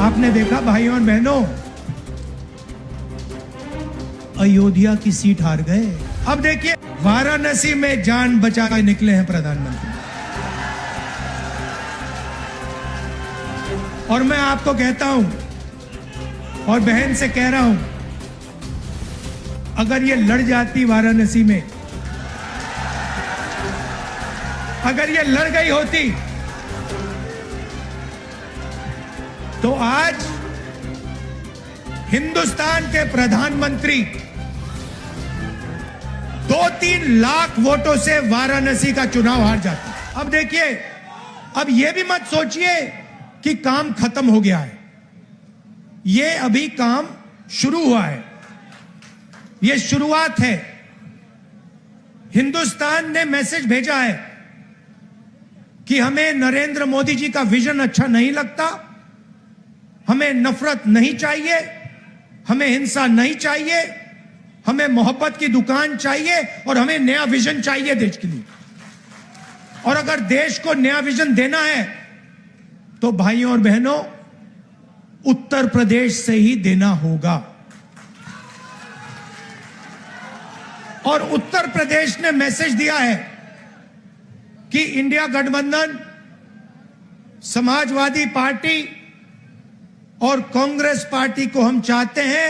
आपने देखा भाइयों और बहनों, अयोध्या की सीट हार गए। अब देखिए, वाराणसी में जान बचा के निकले हैं प्रधानमंत्री। और मैं आपको कहता हूं और बहन से कह रहा हूं, अगर ये लड़ जाती वाराणसी में, अगर ये लड़ गई होती तो आज हिंदुस्तान के प्रधानमंत्री 2-3 लाख वोटों से वाराणसी का चुनाव हार जाते। अब देखिए, अब यह भी मत सोचिए कि काम खत्म हो गया है। यह अभी काम शुरू हुआ है, यह शुरुआत है। हिंदुस्तान ने मैसेज भेजा है कि हमें नरेंद्र मोदी जी का विजन अच्छा नहीं लगता, हमें नफरत नहीं चाहिए, हमें हिंसा नहीं चाहिए, हमें मोहब्बत की दुकान चाहिए और हमें नया विजन चाहिए देश के लिए। और अगर देश को नया विजन देना है तो भाइयों और बहनों, उत्तर प्रदेश से ही देना होगा। और उत्तर प्रदेश ने मैसेज दिया है कि इंडिया गठबंधन, समाजवादी पार्टी और कांग्रेस पार्टी को हम चाहते हैं,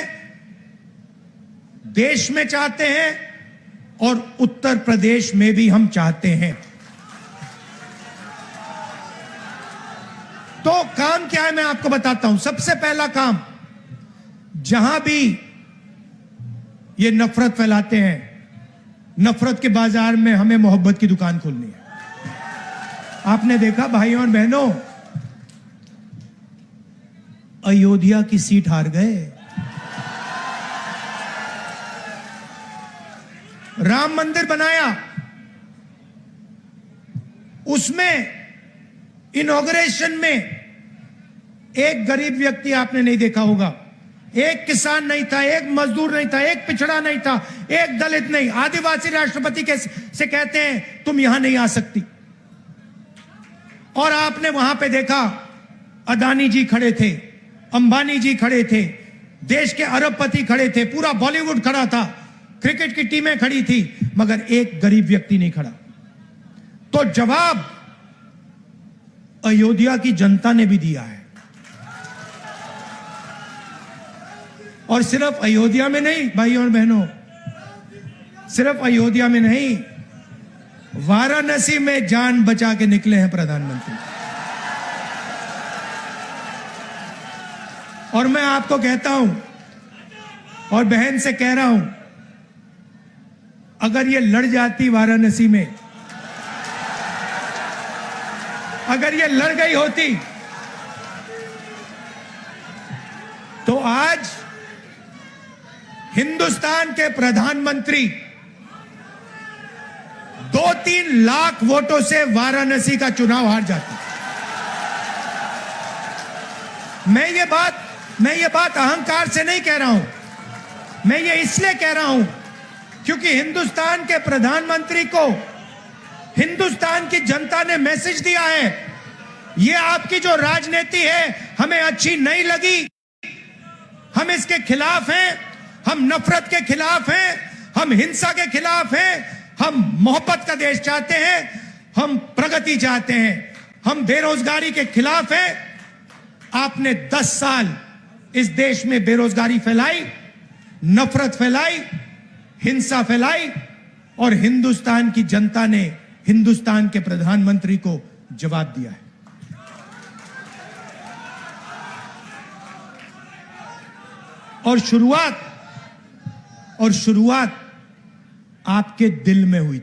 देश में चाहते हैं और उत्तर प्रदेश में भी हम चाहते हैं। तो काम क्या है मैं आपको बताता हूं। सबसे पहला काम, जहां भी ये नफरत फैलाते हैं, नफरत के बाजार में हमें मोहब्बत की दुकान खोलनी है। आपने देखा भाइयों और बहनों, अयोध्या की सीट हार गए। राम मंदिर बनाया, उसमें इनॉग्रेशन में एक गरीब व्यक्ति आपने नहीं देखा होगा, एक किसान नहीं था, एक मजदूर नहीं था, एक पिछड़ा नहीं था, एक दलित नहीं, आदिवासी राष्ट्रपति से कहते हैं तुम यहां नहीं आ सकती। और आपने वहां पे देखा, अदानी जी खड़े थे, अंबानी जी खड़े थे, देश के अरबपति खड़े थे, पूरा बॉलीवुड खड़ा था, क्रिकेट की टीमें खड़ी थी, मगर एक गरीब व्यक्ति नहीं खड़ा। तो जवाब अयोध्या की जनता ने भी दिया है। और सिर्फ अयोध्या में नहीं भाइयों और बहनों, सिर्फ अयोध्या में नहीं, वाराणसी में जान बचा के निकले हैं प्रधानमंत्री। और मैं आपको कहता हूं और बहन से कह रहा हूं, अगर ये लड़ जाती वाराणसी में, अगर ये लड़ गई होती तो आज हिंदुस्तान के प्रधानमंत्री 2-3 लाख वोटों से वाराणसी का चुनाव हार जाते। मैं ये बात अहंकार से नहीं कह रहा हूं, मैं ये इसलिए कह रहा हूं क्योंकि हिंदुस्तान के प्रधानमंत्री को हिंदुस्तान की जनता ने मैसेज दिया है, ये आपकी जो राजनीति है हमें अच्छी नहीं लगी, हम इसके खिलाफ हैं, हम नफरत के खिलाफ हैं, हम हिंसा के खिलाफ हैं, हम मोहब्बत का देश चाहते हैं, हम प्रगति चाहते हैं, हम बेरोजगारी के खिलाफ हैं। आपने 10 साल इस देश में बेरोजगारी फैलाई, नफरत फैलाई, हिंसा फैलाई, और हिंदुस्तान की जनता ने हिंदुस्तान के प्रधानमंत्री को जवाब दिया है। और शुरुआत आपके दिल में हुई।